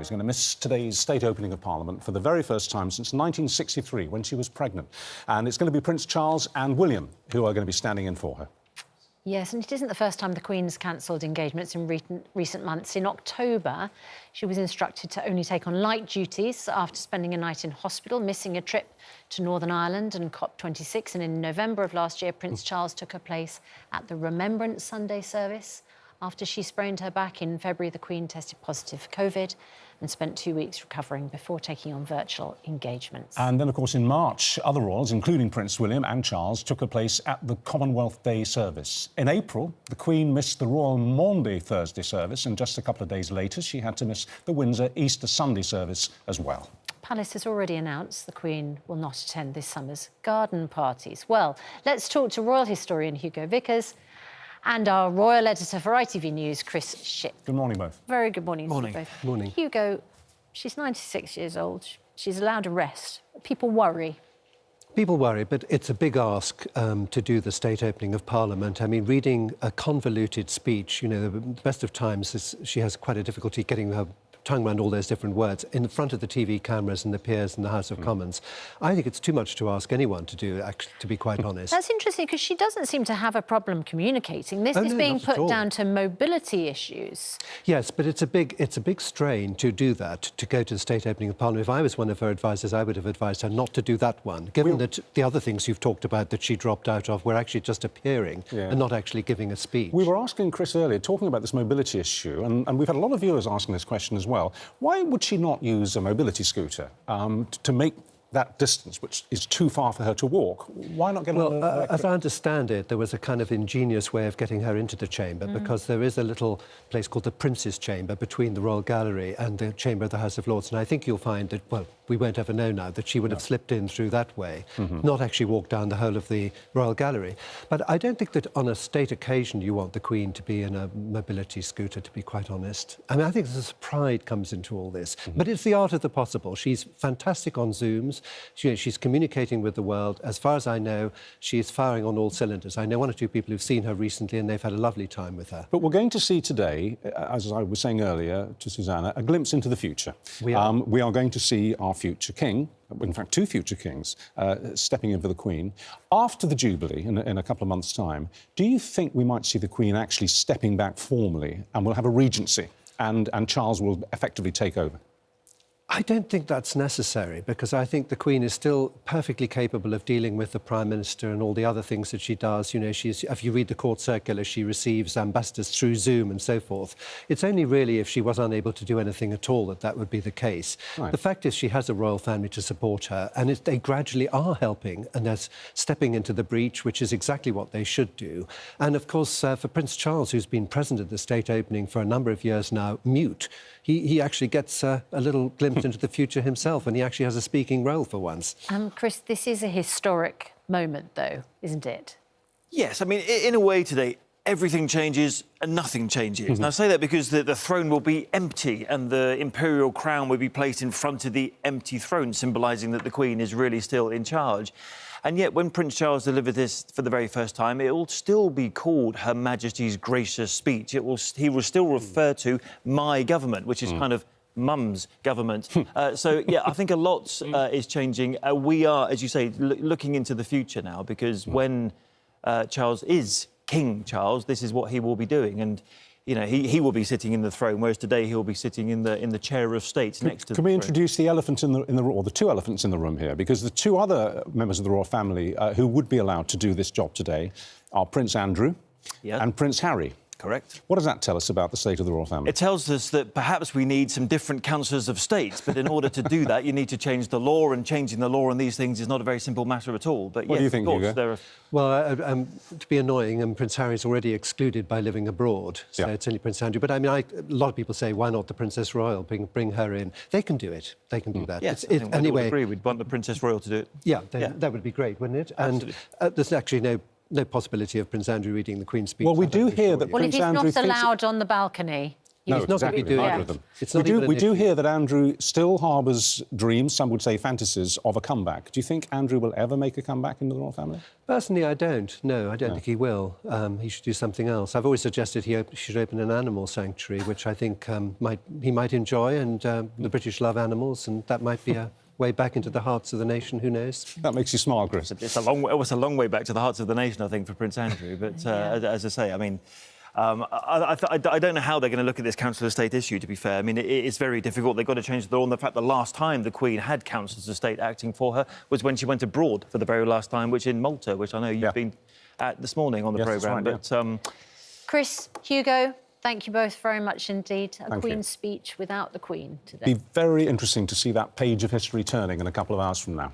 is going to miss today's state opening of Parliament for the very first time since 1963, when she was pregnant. And it's going to be Prince Charles and William who are going to be standing in for her. Yes, and it isn't the first time the Queen's cancelled engagements in recent months. In October, she was instructed to only take on light duties after spending a night in hospital, missing a trip to Northern Ireland and COP26. And in November of last year, Prince Charles took her place at the Remembrance Sunday service. After she sprained her back in February, the Queen tested positive for COVID and spent 2 weeks recovering before taking on virtual engagements. And then, of course, in March, other royals, including Prince William and Charles, took a place at the Commonwealth Day service. In April, the Queen missed the Royal Maundy Thursday service, and just a couple of days later, she had to miss the Windsor Easter Sunday service as well. Palace has already announced the Queen will not attend this summer's garden parties. Well, let's talk to royal historian Hugo Vickers and our royal editor for ITV News, Chris Shipp. Good morning, both. Very good morning. Morning. To you both. Morning. Hugo, she's 96 years old. She's allowed a rest. People worry. People worry, but it's a big ask to do the state opening of Parliament. I mean, reading a convoluted speech, you know, the best of times, she has quite a difficulty getting her tongue around all those different words in front of the TV cameras and the peers in the House of Commons. I think it's too much to ask anyone to do, actually, to be quite honest. That's interesting, because she doesn't seem to have a problem communicating. This is being put down to mobility issues. Yes, but it's a big strain to do that, to go to the state opening of Parliament. If I was one of her advisors, I would have advised her not to do that one, given that the other things you've talked about that she dropped out of were actually just appearing and not actually giving a speech. We were asking Chris earlier, talking about this mobility issue, and we've had a lot of viewers asking this question as well. Why would she not use a mobility scooter to make that distance, which is too far for her to walk? Why not get on as I understand it, there was a kind of ingenious way of getting her into the chamber, because there is a little place called the Prince's Chamber between the Royal Gallery and the Chamber of the House of Lords, and I think you'll find that, well, we won't ever know now, that she would have slipped in through that way, not actually walked down the whole of the Royal Gallery. But I don't think that on a state occasion you want the Queen to be in a mobility scooter, to be quite honest. I mean, I think this pride comes into all this. But it's the art of the possible. She's fantastic on Zooms. She's communicating with the world. As far as I know, she's firing on all cylinders. I know one or two people who've seen her recently, and they've had a lovely time with her. But we're going to see today, as I was saying earlier to Susanna, a glimpse into the future. We are going to see our future king, in fact, two future kings, stepping in for the Queen. After the Jubilee, in a couple of months' time, do you think we might see the Queen actually stepping back formally, and we'll have a regency, and Charles will effectively take over? I don't think that's necessary, because I think the Queen is still perfectly capable of dealing with the Prime Minister and all the other things that she does. You know, if you read the court circular, she receives ambassadors through Zoom and so forth. It's only really if she was unable to do anything at all that would be the case. Right. The fact is she has a royal family to support her, and they gradually are helping, and they're stepping into the breach, which is exactly what they should do. And, of course, for Prince Charles, who's been present at the state opening for a number of years now, mute, he actually gets a little glimpse into the future himself, and he actually has a speaking role for once. Chris, this is a historic moment, though, isn't it? Yes, I mean, in a way today, everything changes and nothing changes. And I say that because the throne will be empty, and the imperial crown will be placed in front of the empty throne, symbolising that the Queen is really still in charge. And yet, when Prince Charles delivered this for the very first time, it will still be called Her Majesty's gracious speech. He will still refer to my government, which is kind of Mum's government. So, yeah, I think a lot is changing. We are, as you say, looking into the future now, because when Charles is King Charles, this is what he will be doing. And, you know, he will be sitting in the throne, whereas today he'll be sitting in the chair of state next to the throne. Can we introduce the elephant in the room, or the two elephants in the room here? Because the two other members of the royal family who would be allowed to do this job today are Prince Andrew and Prince Harry. Correct. What does that tell us about the state of the royal family? It tells us that perhaps we need some different councillors of state, but in order to do that, you need to change the law, and changing the law on these things is not a very simple matter at all. But what do you think, Hugo? Well, to be annoying, Prince Harry's already excluded by living abroad, so it's only Prince Andrew. But, I mean, a lot of people say, why not the Princess Royal, bring her in? They can do it. They can do that. Yes, anyway, I agree. We'd want the Princess Royal to do it. Yeah, that would be great, wouldn't it? Absolutely. And there's actually no possibility of Prince Andrew reading the Queen's speech. Well, we do hear that Well, Prince if he's Andrew not allowed on the balcony. No, He's not going to be doing neither it. of them. It's not even an we do issue. hear that Andrew still harbours dreams, some would say fantasies, of a comeback. Do you think Andrew will ever make a comeback into the royal family? Personally, I don't. No, I don't think he will. He should do something else. I've always suggested he should open an animal sanctuary, which I think he might enjoy, and the British love animals, and that might be a way back into the hearts of the nation. Who knows? That makes you smile, Chris. It's a long way back to the hearts of the nation, I think, for Prince Andrew. But as I say, I mean, I don't know how they're going to look at this Council of State issue, to be fair. I mean, it's very difficult. They've got to change the law. And the fact the last time the Queen had Councillors of State acting for her was when she went abroad for the very last time, which in Malta, which I know you've been at this morning on the programme. Right, but Chris, Hugo, thank you both very much indeed. A Thank Queen's you. speech without the Queen today. Be very interesting to see that page of history turning in a couple of hours from now.